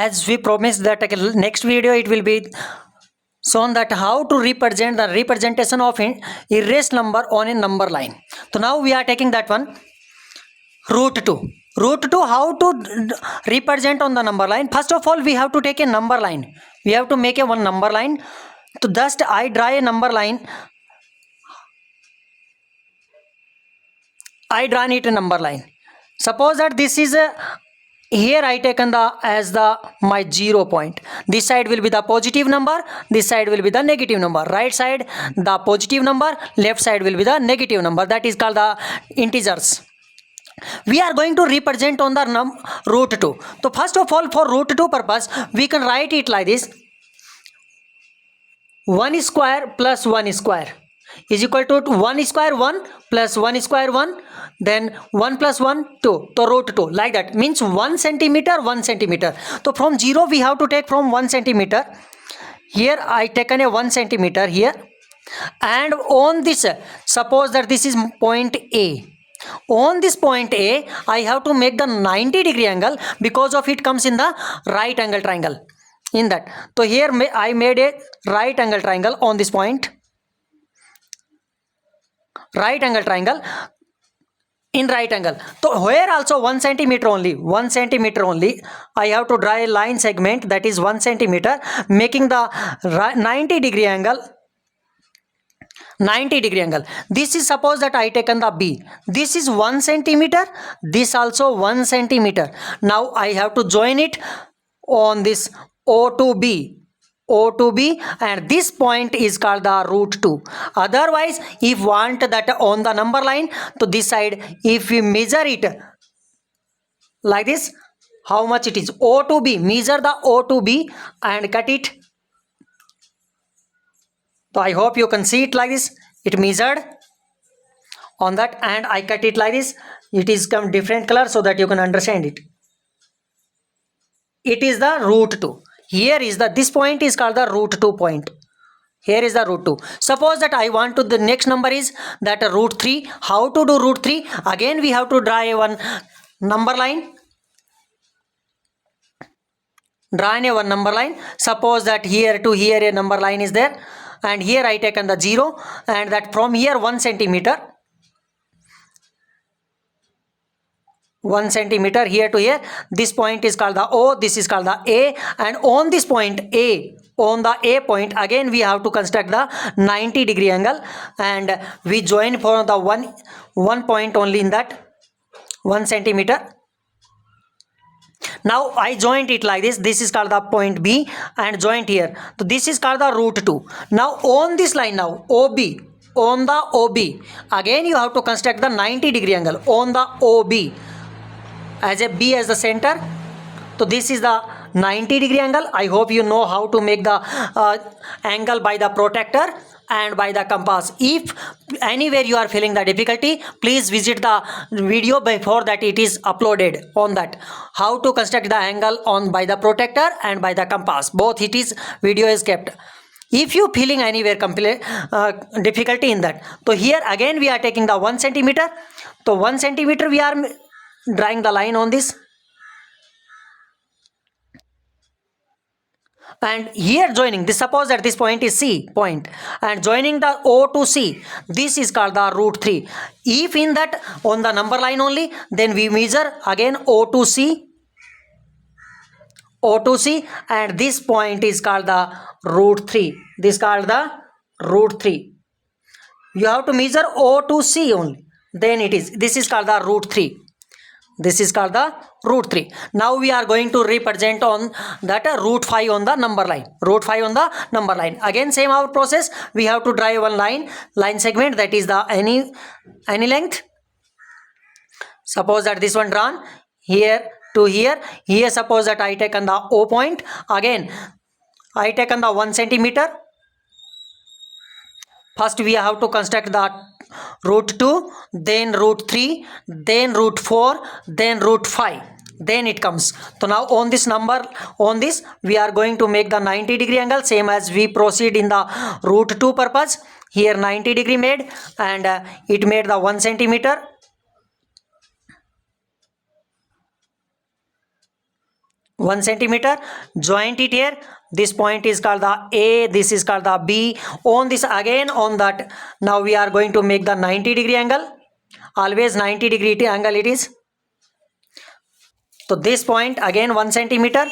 as we promised that next video it will be shown that how to represent the representation of erased number on a number line. So now we are taking that one, root 2. Root 2, how to represent on the number line. First of all, we have to take a number line. We have to make a one number line. So just I draw a number line. I draw it a number line. Suppose that this is a, here I taken the as the my 0 point. This side will be the positive number, this side will be the negative number. Right side the positive number, left side will be the negative number. That is called the integers. We are going to represent on the root 2. So first of all, for root 2 purpose, we can write it like this: 1 square plus 1 square is equal to 1 square 1 plus 1 square 1, then 1 plus 1 2. So root 2, like that means 1 centimeter 1 centimeter. So from 0 we have to take from 1 centimeter. Here I taken a 1 centimeter here, and on this, suppose that this is point A. On this point A, I have to make the 90-degree angle, because of it comes in the right angle triangle in that. So here I made a right angle triangle on this point. Right angle triangle in right angle. So where also 1 centimeter only, 1 centimeter only, I have to draw a line segment that is 1 centimeter, making the 90-degree angle. 90-degree angle. This is, suppose that I taken the B. This is 1 centimeter. This also 1 centimeter. Now I have to join it on this O to B. O to B, and this point is called the root 2. Otherwise, if want that on the number line, to this side, if we measure it like this, how much it is? O to B, measure the O to B and cut it. So I hope you can see it like this. It measured on that, and I cut it like this. It is come different color so that you can understand it. It is the root 2. Here is the, this point is called the root 2 point. Here is the root 2. Suppose that I want to, the next number is that root 3. How to do root 3? Again we have to draw a one number line. Draw a one number line. Suppose that here to here a number line is there, and here I taken the 0, and that from here 1 centimeter. 1 centimeter here to here. This point is called the O, this is called the A, and on this point A, on the A point, again we have to construct the 90-degree angle, and we join for the one point only in that 1 centimeter. Now I joined it like this. This is called the point B, and joint here. So this is called the root 2. Now on this line, now OB, on the OB, again you have to construct the 90-degree angle on the OB. As a B as the center, so this is the 90-degree angle. I hope you know how to make the angle by the protractor and by the compass. If anywhere you are feeling the difficulty, please visit the video before that it is uploaded on that. How to construct the angle on by the protractor and by the compass. Both it is video is kept. If you feeling anywhere difficulty in that, so here again we are taking the 1 centimeter. So 1 centimeter we are drawing the line on this, and here joining this, suppose that this point is C point, and joining the O to C, this is called the root 3. If in that on the number line only, then we measure again O to C, O to C, and this point is called the root 3. This is called the root 3. You have to measure O to C only, then it is, this is called the root 3. This is called the root 3. Now we are going to represent on that root 5 on the number line. Root 5 on the number line. Again same our process. We have to draw one line segment, that is the any length. Suppose that this one drawn here to here. Here suppose that I taken the O point. Again I taken the 1 centimeter. First we have to construct the root 2, then root 3, then root 4, then root 5. Then it comes. So now on this number, on this we are going to make the 90-degree angle, same as we proceed in the root 2 purpose. Here 90-degree made, and it made the 1 centimeter. 1 centimeter. Joint it here. This point is called the A, this is called the B. On this again, on that, now we are going to make the 90-degree angle. Always 90-degree angle it is. So this point again 1 centimeter.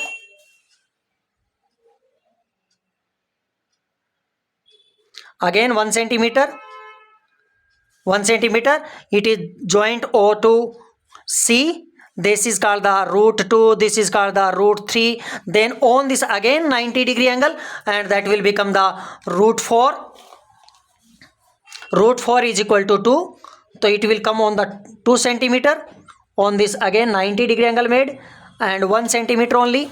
Again 1 centimeter. 1 centimeter. It is joint O to C. This is called the root 2, this is called the root 3. Then on this again 90-degree angle, and that will become the root 4. Root 4 is equal to 2. So it will come on the 2 centimeter. On this again 90-degree angle made, and 1 centimeter only.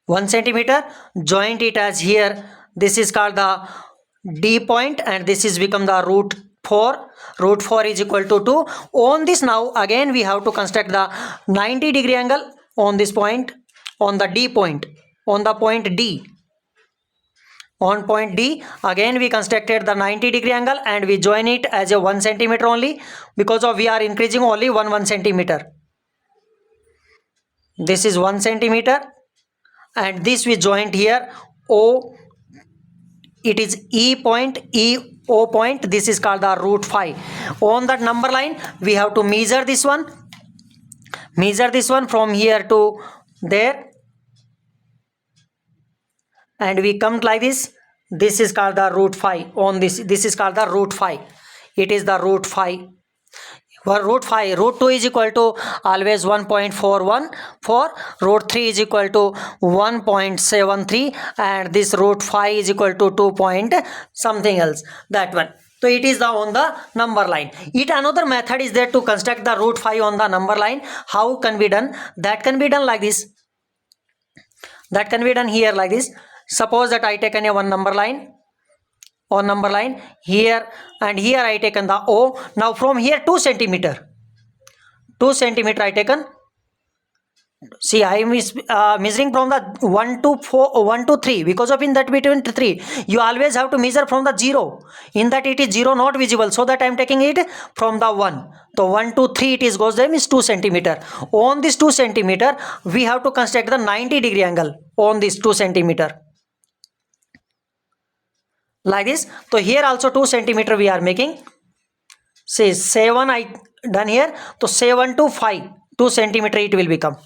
One centimeter. Joint it as here. This is called the D point, and this is become the root 4. Root 4 is equal to 2. On this now again we have to construct the 90-degree angle on this point, on the D point, on the point D. On point D again we constructed the 90-degree angle, and we join it as a 1 centimeter only, because of we are increasing only 1 centimeter. This is 1 centimeter, and this we joint here O. It is E point, E O point. This is called the root 5. On that number line we have to measure this one. Measure this one from here to there, and we come like this. This is called the root 5. On this is called the root 5. It is the root 5. For root 5, root 2 is equal to always 1.41. For root 3 is equal to 1.73, and this root 5 is equal to 2 point something else, that one. So it is the on the number line. It another method is there to construct the root 5 on the number line. How can be done? That can be done like this. That can be done here like this. Suppose that I taken a one number line. On number line here, and here I taken the O. Now from here 2 centimeter. 2 centimeter I taken. See, I am measuring from the 1 to 4, 1 to 3, because of in that between 3 you always have to measure from the 0. In that it is 0 not visible, so that I am taking it from the 1. So 1 to 3 it is goes there is 2 centimeter. On this 2 centimeter we have to construct the 90-degree angle on this 2 centimeter. Like this. So here also 2 centimeter we are making. Say 7 I done here. So 7 to 5, 2 centimeter it will become.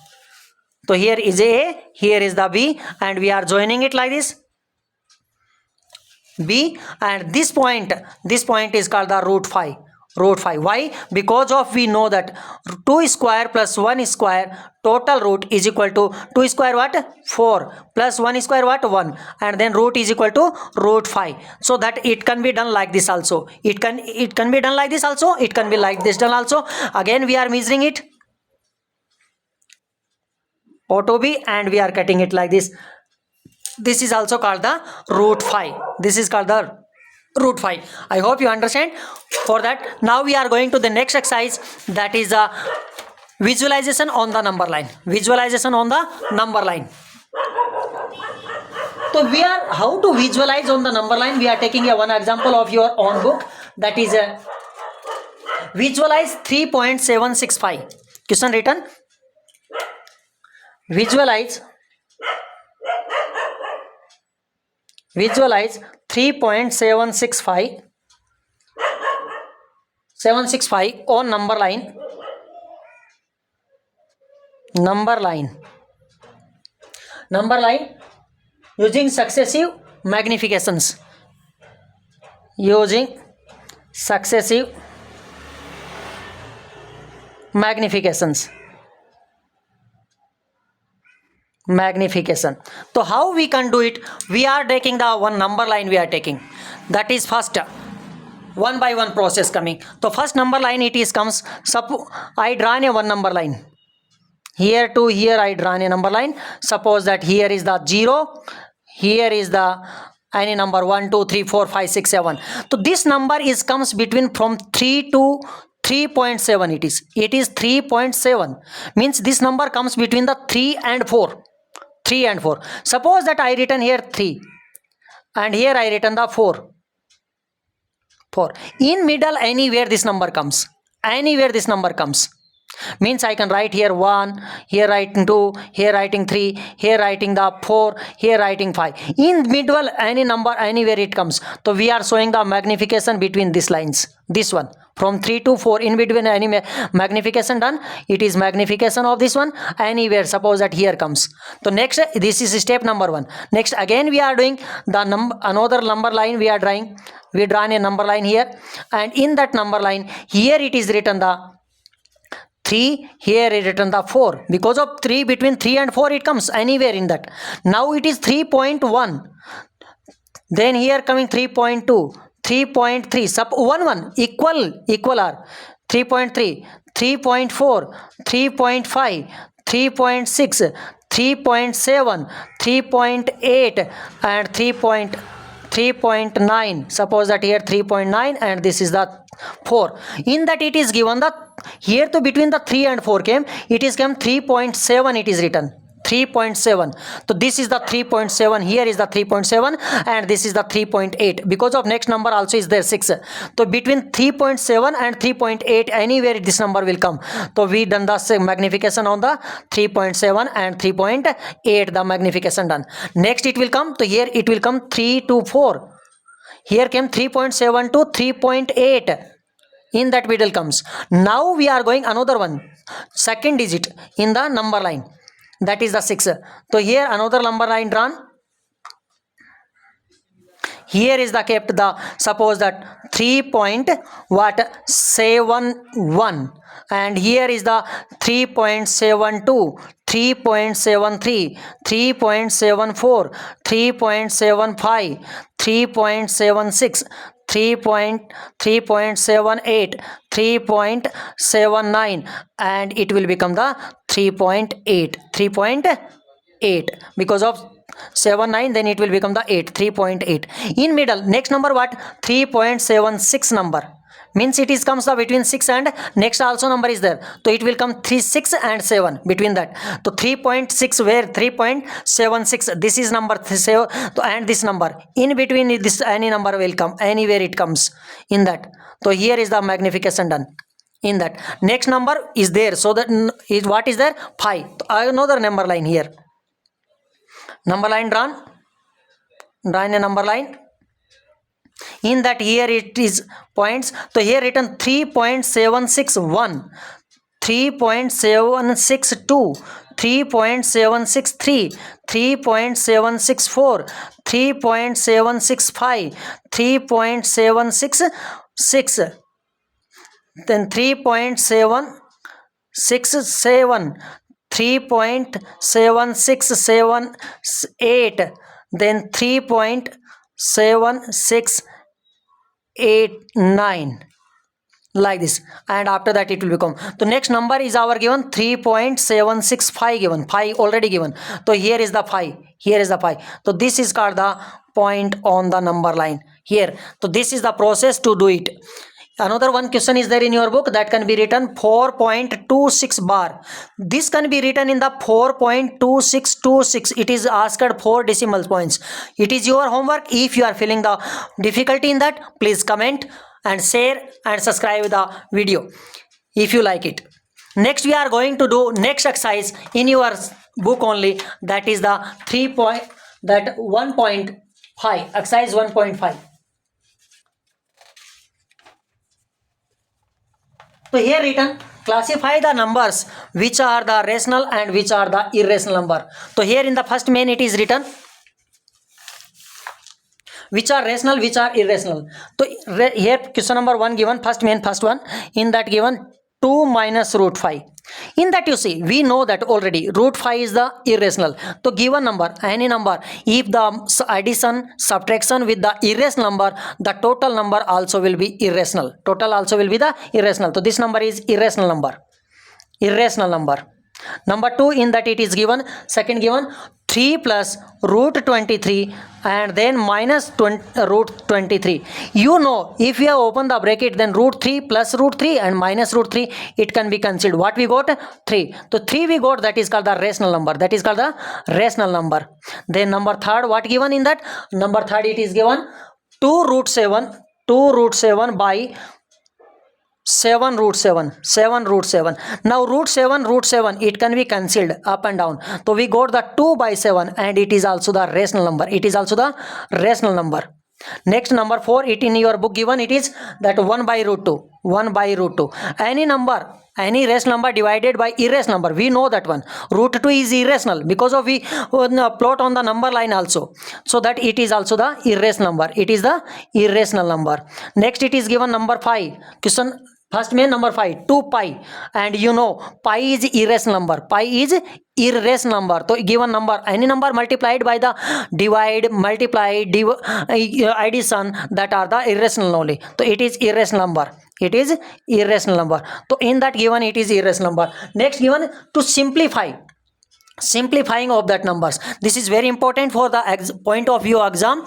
So here is A, here is the B, and we are joining it like this. B, and this point is called the root 5. Root 5. Why? Because of we know that 2 square plus 1 square total root is equal to 2 square what? 4 plus 1 square what? 1, and then root is equal to root 5. So that it can be done like this also. It can be done like this also. It can be like this done also. Again we are measuring it O to B, and we are cutting it like this. This is also called the root 5. This is called the root 5. I hope you understand. For that, now we are going to the next exercise, that is a visualization on the number line. Visualization on the number line. So we are how to visualize on the number line. We are taking a one example of your own book, that is a visualize 3.765. Question written. Visualize 3.765 on number line. Number line using successive magnifications. Using successive magnifications. Magnification. So how we can do it? We are taking the one number line we are taking. That is first one by one process coming. So first number line it is comes. Suppose I draw a one number line. Here to here I draw a number line. Suppose that here is the 0. Here is the any number 1, 2, 3, 4, 5, 6, 7. So this number is comes between from 3 to 3.7 it is. It is 3.7. Means this number comes between the 3 and 4. 3 and 4. Suppose that I written here 3 and here I written the 4. 4. In middle anywhere this number comes. Anywhere this number comes. Means I can write here 1, here writing 2, here writing 3, here writing the 4, here writing 5. In middle any number anywhere it comes. So we are showing the magnification between these lines. This one from 3 to 4 in between any magnification done. It is magnification of this one anywhere. Suppose that here comes. So next this is step number 1. Next again we are doing the another number line we are drawing. We draw a number line here, and in that number line here it is written the 3, here is written the 4. Because of 3, between 3 and 4 it comes anywhere in that. Now it is 3.1. Then here coming 3.2, 3.3, sub 1 equal are 3.3, 3.4, 3.5, 3.6, 3.7, 3.8 and 3.9. Suppose that here 3.9 and this is the 4. In that it is given the here to between the 3 and 4 came, it is come 3.7 it is written. 3.7. So this is the 3.7, here is the 3.7 and this is the 3.8. Because of next number also is there 6. So between 3.7 and 3.8 anywhere this number will come. So we done the magnification on the 3.7 and 3.8, the magnification done. Next it will come, so here it will come 3 to 4. Here came 3.7 to 3.8. In that middle comes. Now we are going another one, second digit in the number line. That is the 6. So here another number line drawn. Here is the kept the, suppose that 3.71 and here is the 3.72, 3.73, 3.74, 3.75, 3.76, 3.78, 3.79 and it will become the 3.8. Because of 7, 9, then it will become the 8, 3.8. In middle, next number what? 3.76 number. Means it is comes the between 6 and next also number is there. So it will come 3, 6 and 7 between that. So 3.6 where 3.76. This is number 7 and this number. In between this any number will come. Anywhere it comes in that. So here is the magnification done. In that. Next number is there. So that is what is there? 5. So another number line here. Number line drawn. Drawn a number line. In that here it is points. So here written 3.761, 3.762, 3.763, 3.764, 3.765, 3.766, then 3.767, 3.7678, then 3.7689, like this, and after that it will become. The next number is our given 3.765 given, 5 already given. So here is the 5, here is the 5. So this is called the point on the number line here. So this is the process to do it. Another one question is there in your book that can be written 4.26 bar. This can be written in the 4.2626. It is asked 4 decimal points. It is your homework. If you are feeling the difficulty in that, please comment and share and subscribe the video if you like it. Next we are going to do next exercise in your book only, that is the 1.5 exercise 1.5. So here written, classify the numbers which are the rational and which are the irrational number. So here in the first main it is written which are rational, which are irrational. So here question number 1 given, first one, in that given 2 minus root 5. In that you see, we know that already root 5 is the irrational. So given number, any number, if the addition, subtraction with the irrational number, the total number also will be irrational. Total also will be the irrational. So this number is irrational number. Irrational number. Number 2, in that it is given, second given 3 plus root 23 and then minus root 23. You know, if you have opened the bracket, then root 3 plus root 3 and minus root 3, it can be concealed. What we got? 3. So 3 we got, that is called the rational number. That is called the rational number. Then number third, what given in that? Number third, it is given 2 root 7 by 7 root 7. Now root 7, it can be cancelled up and down. So we got the 2 by 7 and it is also the rational number. Next, number 4, it in your book given, it is that 1 by root 2. Any number, any rational number divided by irrational number, we know that one. Root 2 is irrational because of we plot on the number line also. So that it is also the irrational number. Next, it is given number 5. Question first main number 5, 2 pi, and you know pi is irrational number. So given number, any number multiplied by the divide, addition, that are the irrational only. So it is irrational number. So in that given, it is irrational number. Next given, to simplifying of that numbers. This is very important for the point of view exam.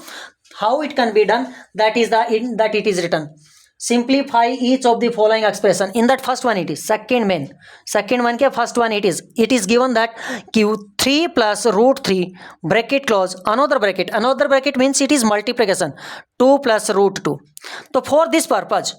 How it can be done? That is that it is written. Simplify each of the following expression. In that first one, it is second one के first one, it is given that q3 plus root 3 bracket close, another bracket means it is multiplication, 2 plus root 2. So for this purpose,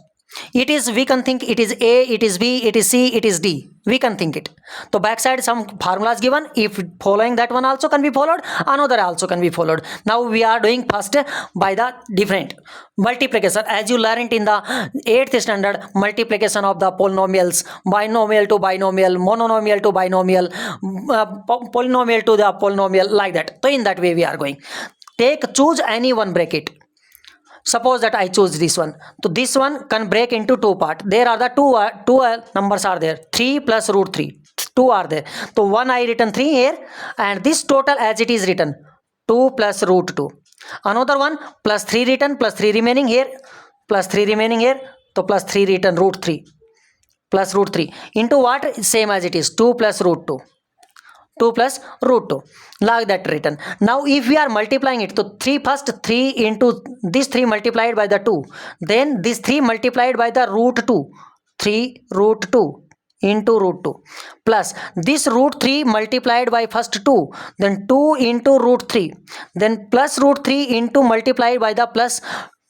it is, we can think it is A, it is B, it is C, it is D. We can think it. So backside some formulas given. If following that one also can be followed, another also can be followed. Now we are doing first by the different multiplication. As you learned in the 8th standard, multiplication of the polynomials, binomial to binomial, monomial to binomial, polynomial to the polynomial, like that. So in that way we are going. Choose any one bracket. Suppose that I choose this one. So this one can break into two parts. There are the two numbers are there. 3 plus root 3. 2 are there. So one I written 3 here, and this total as it is written 2 plus root 2. Another one plus 3 written, plus 3 remaining here, plus 3 remaining here. So plus 3 written, root 3 plus root 3 into what? Same as it is, 2 plus root 2. 2 plus root 2, like that written. Now if we are multiplying it, so 3 first, 3 into this 3 multiplied by the 2, then this 3 multiplied by the root 2, 3 root 2 into root 2, plus this root 3 multiplied by first 2, then 2 into root 3, then plus root 3 into multiplied by the plus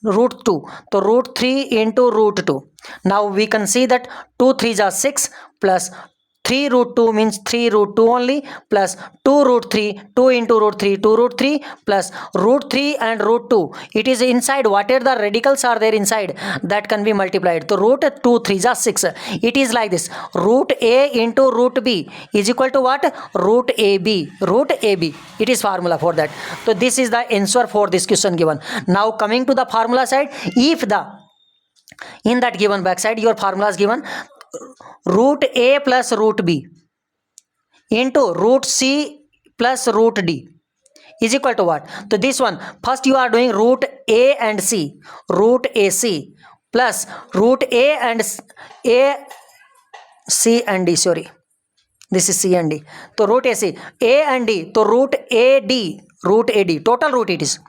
root 2, so root 3 into root 2. Now we can see that 2 3s are 6 plus 3 root 2 means 3 root 2 only, plus 2 root 3, 2 into root 3, 2 root 3, plus root 3 and root 2. It is inside, whatever the radicals are there inside, that can be multiplied. So root 2 3s are 6. It is like this. Root A into root B is equal to what? Root AB. It is formula for that. So this is the answer for this question given. Now coming to the formula side, if in that given backside your formula is given, root A plus root B into root C plus root D is equal to what? So this one, first you are doing root A and C, root AC plus root A and C and D, sorry, this is C and D. So root AC, A and D, so root AD, total root it is,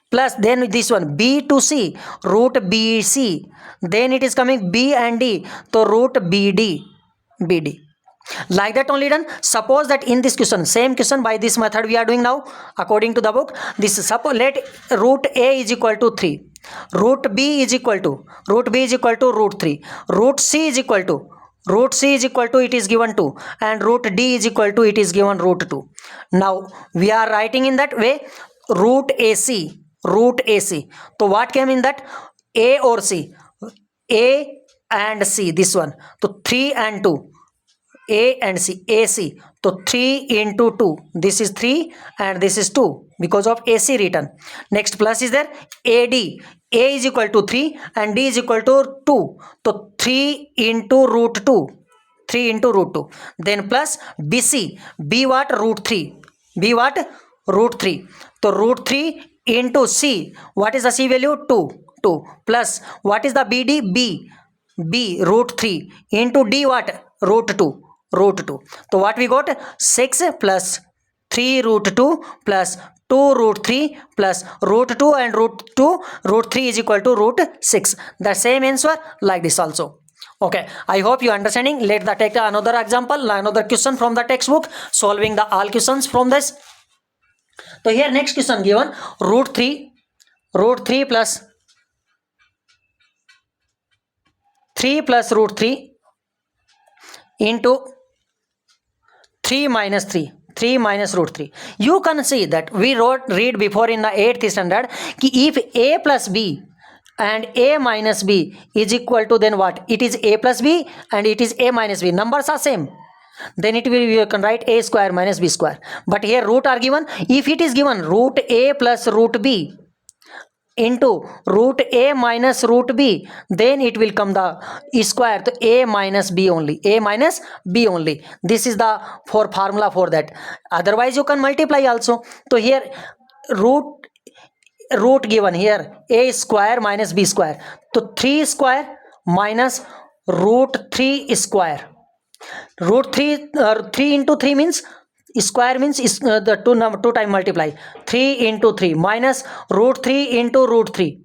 plus then this one B to C, root BC, then it is coming B and D, so root BD. Like that only done. Suppose that in this question, same question by this method we are doing now according to the book. This suppose let root A is equal to 3, root B is equal to root 3, root C is equal to it is given 2, and root D is equal to it is given root 2. Now we are writing in that way root AC. So what came in that? A or C? A and C, this one. So 3 and 2, A and C, AC. So 3 into 2, this is 3 and this is 2 because of AC written. Next plus is there, AD. A is equal to 3 and D is equal to 2. So 3 into root 2. Then plus BC. B what? Root 3. So root 3 into C. What is the C value? 2. Plus what is the BD? B root 3 into D what? Root 2. So what we got? 6 plus 3 root 2 plus 2 root 3 plus root 2 and root 2 root 3 is equal to root 6. The same answer like this also. Okay, I hope you understanding. Let us take another example, another question from the textbook, solving the all questions from this. So here next question given, root 3 plus 3 plus root 3 into 3 minus 3 minus root 3. You can see that we read before in the 8th standard कि if a plus b and a minus b is equal to, then what? It is a plus b and it is a minus b. Numbers are same. Then it will, you can write a square minus b square. But here root are given. If it is given root a plus root b into root a minus root b, then it will come the square to a minus b only, a minus b only. This is the formula for that. Otherwise you can multiply also. So here root given here, a square minus b square, so 3 square minus root 3 square. Root 3 3 into 3 means square means is the 2 time multiply, 3 into 3 minus root 3 into root 3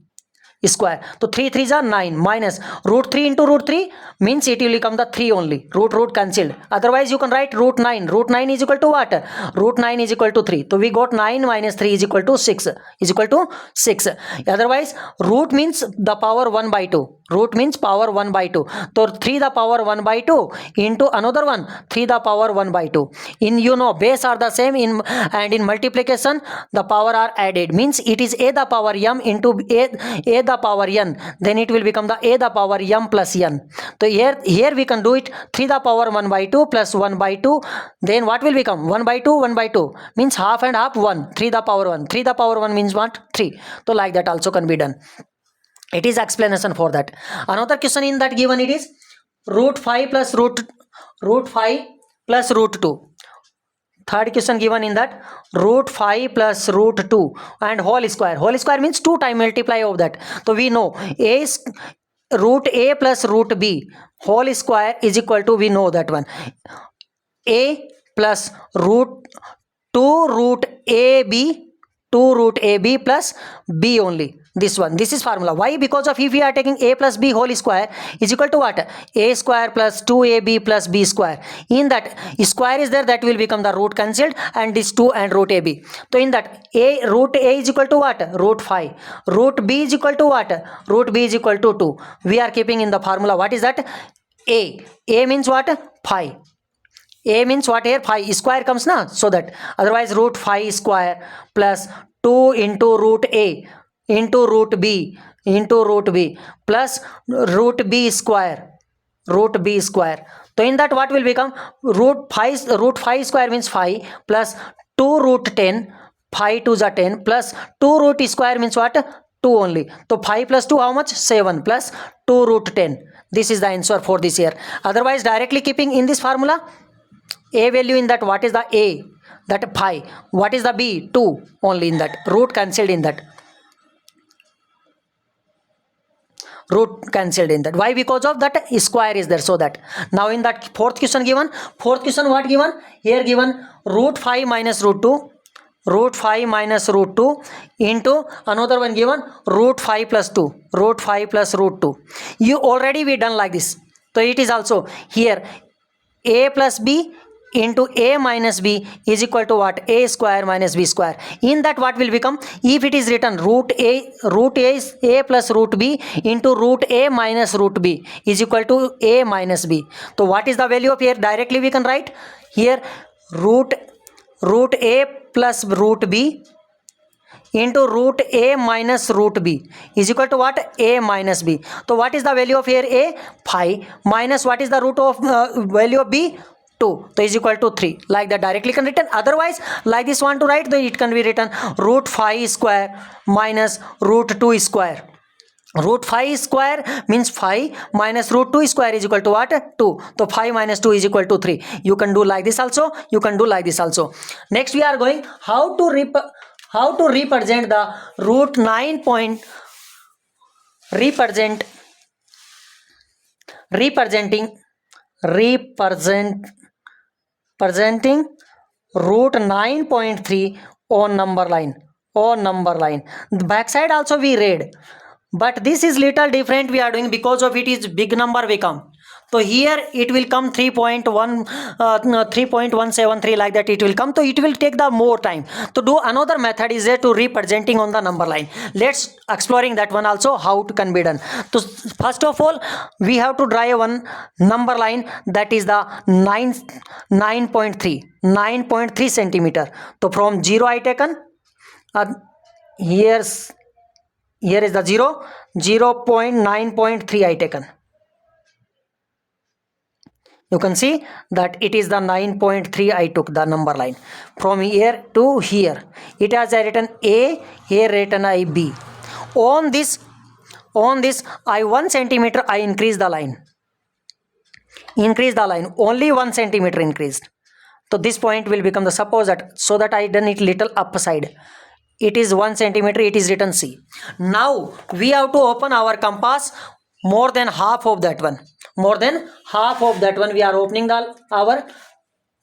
square. So 3 3s are 9 minus root 3 into root 3 means it will become the 3 only. Root cancelled. Otherwise you can write root 9. Root 9 is equal to what? Root 9 is equal to 3. So we got 9 minus 3 is equal to 6. Is equal to 6. Otherwise root means the power 1 by 2. Root means power 1 by 2. So 3 the power 1 by 2 into another one 3 the power 1 by 2. In base are the same and in multiplication the power are added, means it is a the power m into a the power n, then it will become the a the power m plus n. So here we can do it 3 the power 1 by 2 plus 1 by 2, then what will become 1 by 2 means half and half 1, 3 the power 1, 3 the power 1 means what? 3. So like that also can be done. It is explanation for that. Another question in that given, it is root 5 plus root 5 plus root 2. Third question given in that root 5 plus root 2 and whole square. Whole square means 2 time multiply of that. So we know a is root a plus root b whole square is equal to, we know that one, a plus root 2 root ab plus b only. This one, this is formula. Why? Because of if we are taking a plus b whole square is equal to what? A square plus 2ab plus b square. In that square is there, that will become the root cancelled and this 2 and root ab. So in that root a is equal to what? Root 5. Root b is equal to what? Root b is equal to 2. We are keeping in the formula. What is that? A means what? 5. A means what here? 5 square comes na, so that. Otherwise root 5 square plus 2 into root a into root b plus root b square. So in that what will become? Root 5 square means 5 plus 2 root 10, 5 2 are 10 plus 2 root square means what? 2 only. So 5 plus 2 how much? 7 plus 2 root 10. This is the answer for this here. Otherwise directly keeping in this formula, a value in that, what is the a? That 5. What is the b? 2 only in that. Root cancelled in that. Why? Because of that square is there, so that. Now in that fourth question what given? Here given root 5 minus root 2 into another one given root 5 plus root 2. You already we done like this. So it is also here a plus b into a minus b is equal to what? A square minus b square. In that what will become? If it is written root a is a plus root b into root a minus root b is equal to a minus b. So what is the value of here? Directly we can write here root a plus root b into root a minus root b is equal to what? A minus b. So what is the value of here? A 5 minus what is the root of value of b? 2. So is equal to 3. Like that directly can written. Otherwise like this want to write, then it can be written root 5 square minus root 2 square. Root 5 square means 5 minus root 2 square is equal to what? 2. So 5 minus 2 is equal to 3. You can do like this also. Next we are going how to represent the root 9 point presenting root 9.3 on number line. The backside also we read, but this is little different we are doing because of it is big number we come. So here it will come 3.173 like that it will come. So it will take the more time. To do another method is there to representing on the number line. Let's exploring that one also how it can be done. So first of all we have to draw one number line that is the 9.3 centimeter. So from 0 I taken, here is the 0.9.3 I taken. You can see that it is the 9.3 I took the number line from here to here. It has written A, here written I B. On this I 1 centimeter I increase the line. Only 1 centimeter increased. So this point will become the suppose that, so that I done it little upside. It is 1 centimeter, it is written C. Now we have to open our compass more than half of that one. We are opening our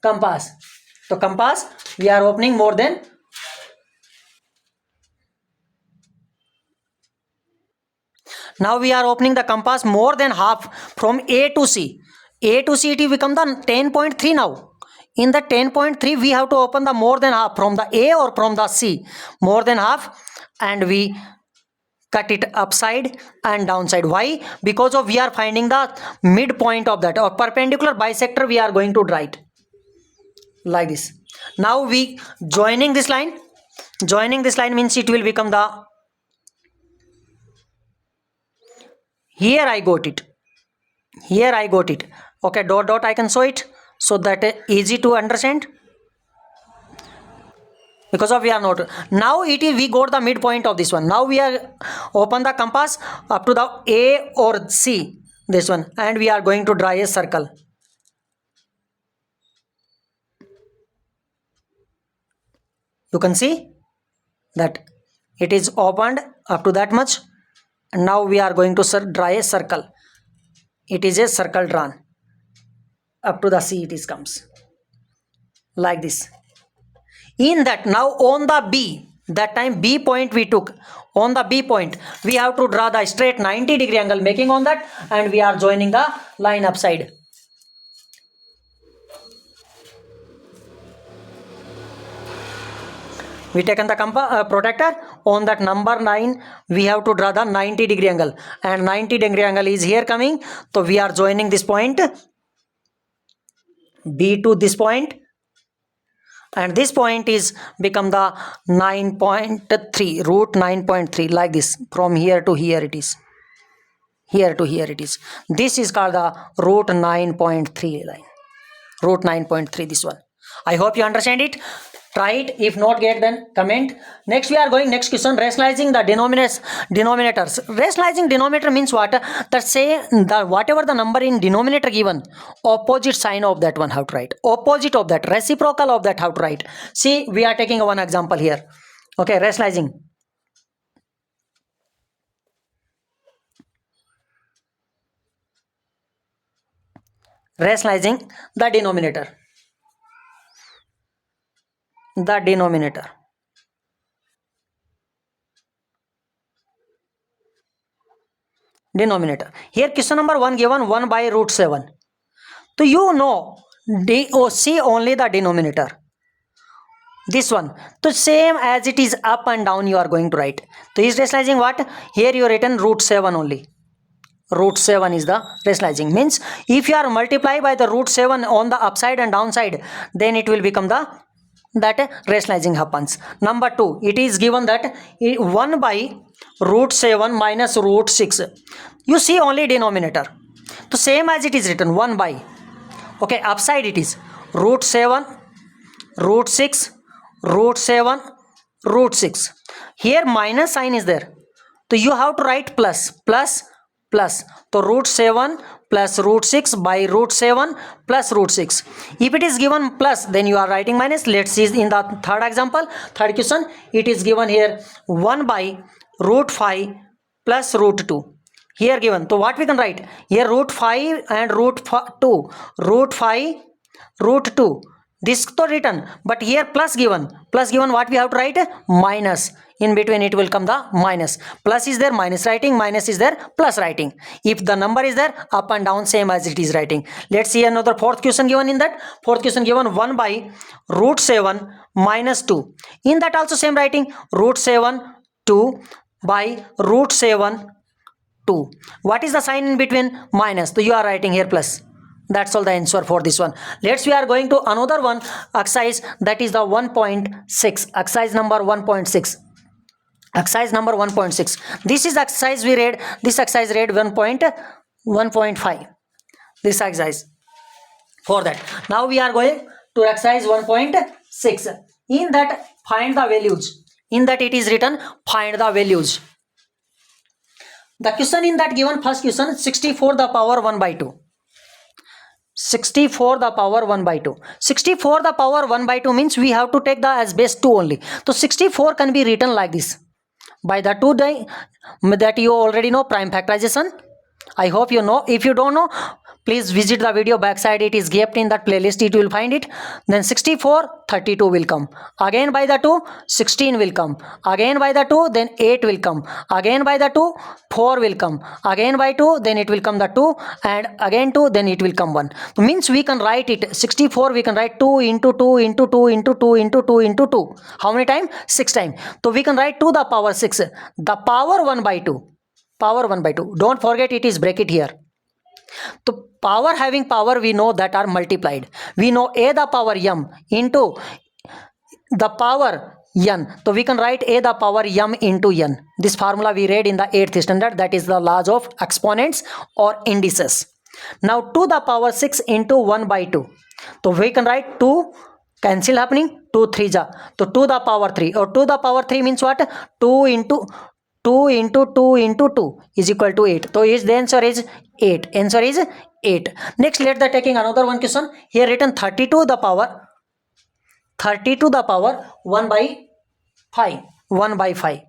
compass. So compass we are opening more than. Now we are opening the compass more than half from A to C. It will become the 10.3 now. In the 10.3 we have to open the more than half from the A or from the C. More than half, and we cut it upside and downside. Why? Because of we are finding the midpoint of that or perpendicular bisector we are going to draw it like this. Now we joining this line means it will become the, here I got it. Okay, dot I can show it so that easy to understand. Because of we are not, now it is we got the midpoint of this one. Now we are open the compass up to the A or C, this one, and we are going to draw a circle. You can see that it is opened up to that much, and now we are going to draw a circle. It is a circle drawn up to the C. It is comes like this. In that, now on the B, that time B point we took, on the B point we have to draw the straight 90-degree angle making on that, and we are joining the line upside. We taken the protractor on that number 9. We have to draw the 90-degree angle, and 90-degree angle is here coming. So we are joining this point B to this point, and this point is become the 9.3, root 9.3 like this. From here to here it is. This is called the root 9.3 line. Root 9.3, this one. I hope you understand it. Try it. If not get, then comment. Next we are going, next question, rationalizing the denominators. Rationalizing denominator means what? That say the whatever the number in denominator given, opposite sign of that one how to write. Opposite of that, reciprocal of that how to write. See, we are taking one example here. Okay, rationalizing. Rationalizing the denominator. Denominator. Here question number 1 given 1 by root 7. So you know see only the denominator. This one. So same as it is up and down you are going to write. So is rationalizing what? Here you written root 7 only. Root 7 is the rationalizing. Means if you are multiply by the root 7 on the upside and downside, then it will become the that rationalizing happens. Number 2, it is given that 1 by root 7 minus root 6. You see only denominator. So same as it is written 1 by. Okay, upside it is root 7, root 6, root 7, root 6. Here minus sign is there. So you have to write plus. So root 7 plus root 6 by root 7 plus root 6. If it is given plus, then you are writing minus. Let's see in the third example, third question. It is given here 1 by root 5 plus root 2. Here given. So what we can write? Here root 5 and root 2. Root 5, root 2. This to written, but here plus given what we have to write? Minus. In between it will come the minus. Plus is there, minus writing, minus is there, plus writing. If the number is there, up and down same as it is writing. Let's see another fourth question given. In that fourth question given 1 by root 7 minus 2. In that also same writing, root 7 2 by root 7 2. What is the sign in between? Minus. So you are writing here plus. That's all the answer for this one. Let's we are going to another one exercise, that is the 1.6. Exercise number 1.6. Exercise number 1.6. This is exercise we read. This exercise read 1.5. This exercise. For that, now we are going to exercise 1.6. In that, find the values. In that it is written, find the values. The question in that given first question, 64 the power 1 by 2. 64 the power 1 by 2. 64 the power 1 by 2 means we have to take the as base 2 only. So 64 can be written like this. By the 2 that you already know, prime factorization. I hope you know. If you don't know, please visit the video backside. It is kept in that playlist. It will find it. Then 64, 32 will come. Again by the 2, 16 will come. Again by the 2, then 8 will come. Again by the 2, 4 will come. Again by 2, then it will come the 2. And again 2, then it will come 1. Means we can write it. 64 we can write 2 into 2 into 2 into 2 into 2 into 2. How many times? 6 times. So we can write 2 the power 6. The power 1 by 2. Power 1 by 2. Don't forget it is bracket here. So power having power we know that are multiplied. We know a the power m into the power n. So we can write a the power m into n. This formula we read in the 8th standard. That is the laws of exponents or indices. Now 2 the power 6 into 1 by 2. So we can write 2 cancel happening. 2 3 ja. So 2 the power 3 or 2 the power 3 means what? 2 into 2 into 2 into 2 is equal to 8. So the answer is 8. Answer is 8. Next, let the taking another one question. Here written 32 the power 1 by 5. 1 by 5.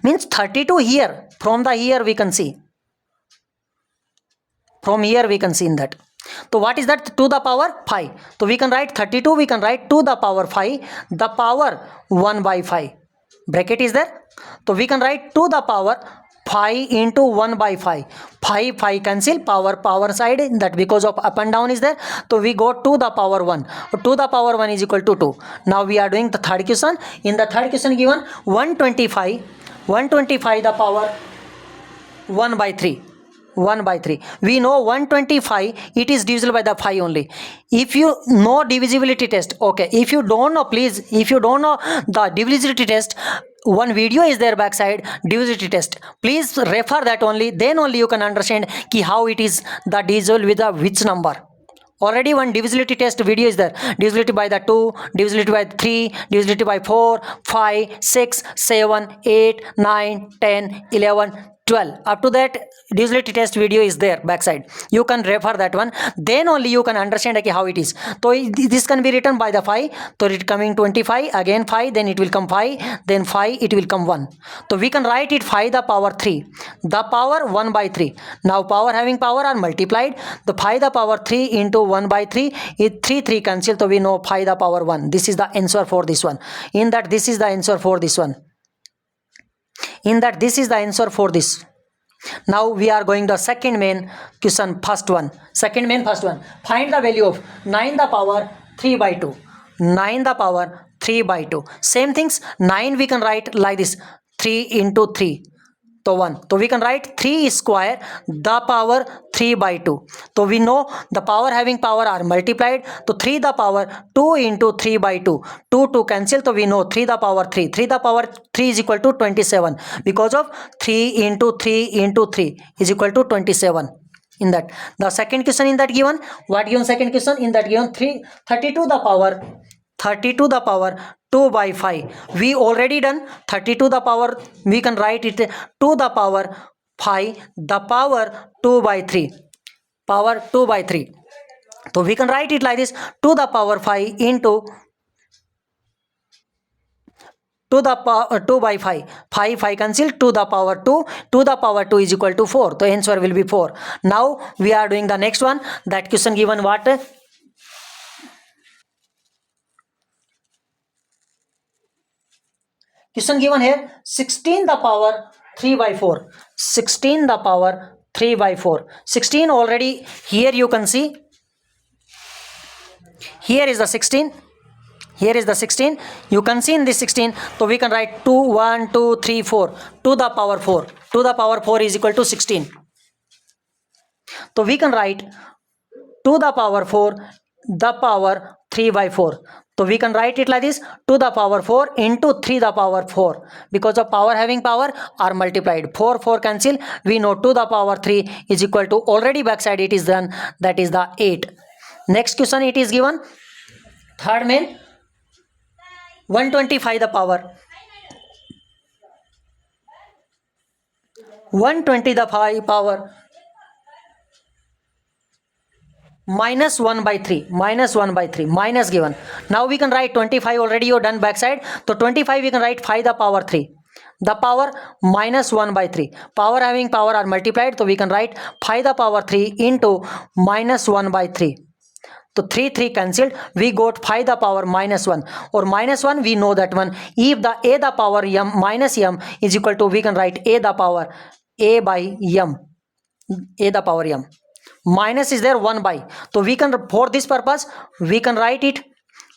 Means 32 here. From the here we can see. From here we can see in that. So what is that? 2 the power 5. So we can write 32. We can write 2 the power 5. The power 1 by 5. Bracket is there. So we can write 2 the power 5 into 1 by 5. 5 cancel, power side, that because of up and down is there. So we go 2 the power 1. 2 the power 1 is equal to 2. Now we are doing the third question. In the third question given 125 the power 1 by 3. 1 by 3. We know 125 it is divisible by the 5 only. If you know divisibility test, okay. If you don't know, please, if you don't know the divisibility test, one video is there backside, divisibility test. Please refer that only. Then only you can understand ki how it is the divisible with the which number. Already one divisibility test video is there. Divisibility by the 2, divisibility by 3, divisibility by 4, 5, 6, 7, 8, 9, 10, 11, 12. Up to that divisibility test video is there backside. You can refer that one. Then only you can understand okay, how it is. So this can be written by the 5. So it coming 25, again 5, then it will come 5, then 5, it will come 1. So we can write it 5 the power 3. The power 1 by 3. Now power having power are multiplied. The 5 the power 3 into 1 by 3 is 3 cancel. So we know 5 the power 1. This is the answer for this one. In that this is the answer for this one. In that this is the answer for this. Now we are going the second main question, first one. Second main first one. Find the value of 9 the power 3 by 2. 9 the power 3 by 2. Same things. 9 we can write like this. 3 into 3. So 1. So we can write 3 square the power 3 by 2. So we know the power having power are multiplied. So 3 the power 2 into 3 by 2. 2 cancel. So we know 3 the power 3. 3 the power 3 is equal to 27. Because of 3 into 3 into 3 is equal to 27. In that. The second question in that given. What given second question? In that given 32 the power 2 by 5. We already done 32 the power. We can write it 2 the power 5 the power 2 by 3. Power 2 by 3. So we can write it like this. 2 the power 5 into 2 the power 2 by 5. 5 cancel. 2 the power 2. 2 the power 2 is equal to 4. The answer will be 4. Now we are doing the next one. That question given what? Question given here 16 the power 3 by 4. 16 the power 3 by 4. 16 already here you can see. Here is the 16. Here is the 16. You can see in this 16. So we can write 2, 1, 2, 3, 4. To the power 4. To the power 4 is equal to 16. So we can write to the power 4 the power 3 by 4. So we can write it like this, to the power 4 into 3 the power 4. Because of power having power are multiplied. 4 cancel. We know 2 the power 3 is equal to, already backside it is done, that is the 8. Next question it is given. Third main, 125 the power. 120 the power minus 1 by 3, minus 1 by 3, minus given. Now we can write 25, already you done backside. So 25 we can write 5 the power 3. The power minus 1 by 3. Power having power are multiplied. So we can write 5 the power 3 into minus 1 by 3. So 3 cancelled. We got 5 the power minus 1. Or minus 1 we know that one. If the a the power m minus m is equal to, we can write a the power a by m. A the power m. Minus is there 1 by. So we can, for this purpose, we can write it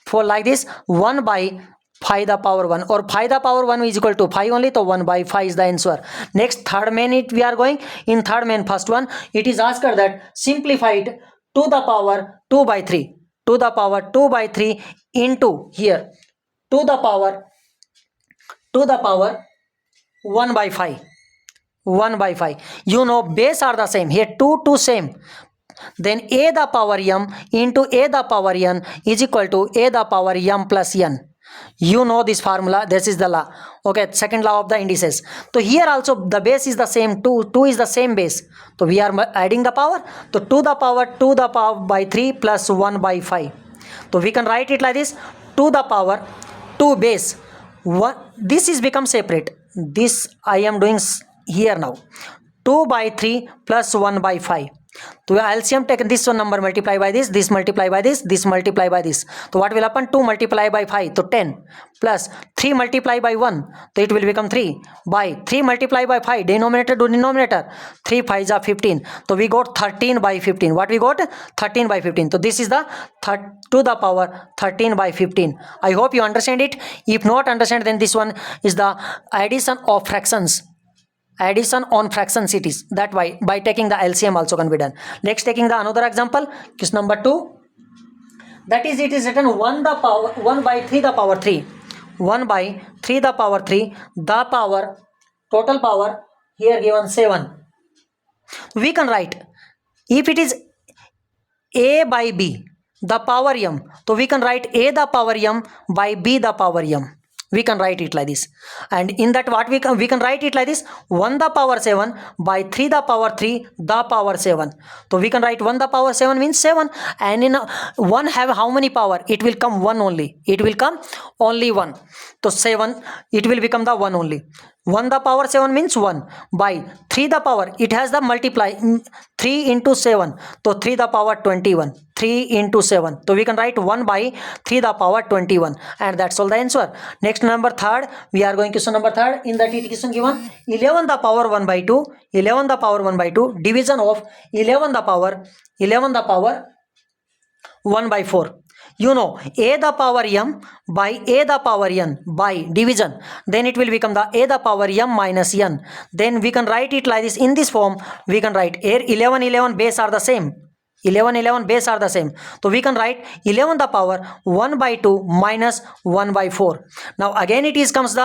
for like this, 1 by 5 the power 1, or 5 the power 1 is equal to 5 only. So 1 by 5 is the answer. Next, third main it we are going. In third main, first one, it is asked that simplify it to the power 2 by 3. To the power 2 by 3 into here. To the power 1 by 5. 1 by 5. You know base are the same. Here 2 same. Then a the power m into a the power n is equal to a the power m plus n. You know this formula. This is the law. Okay, second law of the indices. So here also the base is the same. 2 is the same base. So we are adding the power. So 2 the power by 3 plus 1 by 5. So we can write it like this. 2 the power 2 base 1. This is become separate. This I am doing here now. 2 by 3 plus 1 by 5. So LCM take this one number multiply by this multiply by this multiply by this. So what will happen? 2 multiply by 5, so 10, plus 3 multiply by 1, so it will become 3, by 3 multiply by 5, denominator to denominator, 3 5s are 15. So we got 13 by 15. What we got? 13 by 15. So this is the to the power 13 by 15. I hope you understand it. If not understand, then this one is the addition of fractions. Addition on fractions it is. That why by taking the LCM also can be done. Next, taking the another example, question number 2. That is, it is written 1 by 3 the power 3. 1 by 3 the power 3. The power, total power here given 7. We can write, if it is a by b the power m, so we can write a the power m by b the power m. We can write it like this, and in that what we can write it like this, 1 the power 7 by 3 the power 3 the power 7. So we can write 1 the power 7 means 7, and in 1 have how many power? It will come 1 only. It will come only 1. So 7, it will become the 1 only. 1 the power 7 means 1 by 3 the power, it has the multiply 3 into 7, so 3 the power 21, 3 into 7. So we can write 1 by 3 the power 21, and that's all the answer. Next, number third, we are going question number third. In that it question given 11 the power 1 by 2, 11 the power 1 by 2, division of 11 the power 1 by 4. You know a the power m by a the power n by division, then it will become the a the power m minus n. Then we can write it like this. In this form we can write 11 base are the same. 11 base are the same. So we can write 11 the power 1 by 2 minus 1 by 4. Now again it comes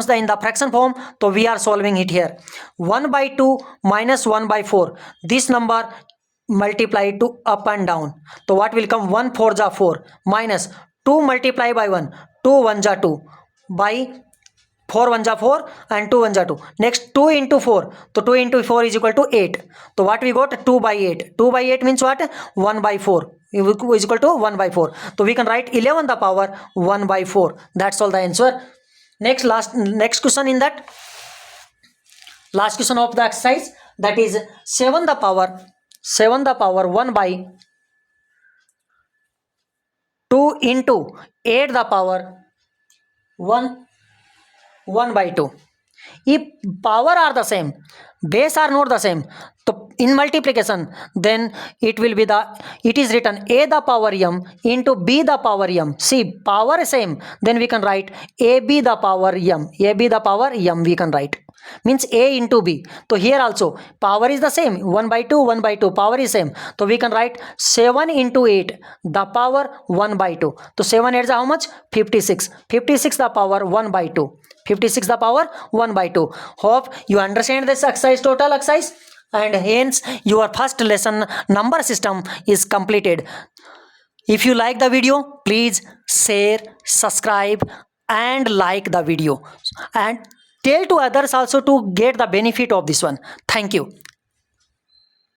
in the fraction form. So we are solving it here. 1 by 2 minus 1 by 4. This number multiply to up and down. So what will come? 1 4 ja 4 minus 2 multiply by 1, 2 1 ja 2 by 4 1 ja 4 and 2 1 ja 2. Next 2 into 4. So 2 into 4 is equal to 8. So what we got? 2 by 8. 2 by 8 means what? 1 by 4 is equal to 1 by 4. So we can write 11 the power 1 by 4. That's all the answer. Next question in that last question of the exercise, that is 7 the power 1 by 2 into 8 the power 1 by 2. If power are the same, base are not the same, so in multiplication, then it is written a the power m into b the power m. See, power is same, then we can write ab the power m. Ab the power m we can write, means a into b. So here also power is the same, 1 by 2, 1 by 2, power is same, so we can write 7 into 8 the power 1 by 2. So 7 8 is how much? 56. 56 the power 1 by 2. 56 the power 1 by 2. Hope you understand this exercise, total exercise, and hence your first lesson number system is completed. If you like the video, please share, subscribe and like the video, and tell to others also to get the benefit of this one. Thank you.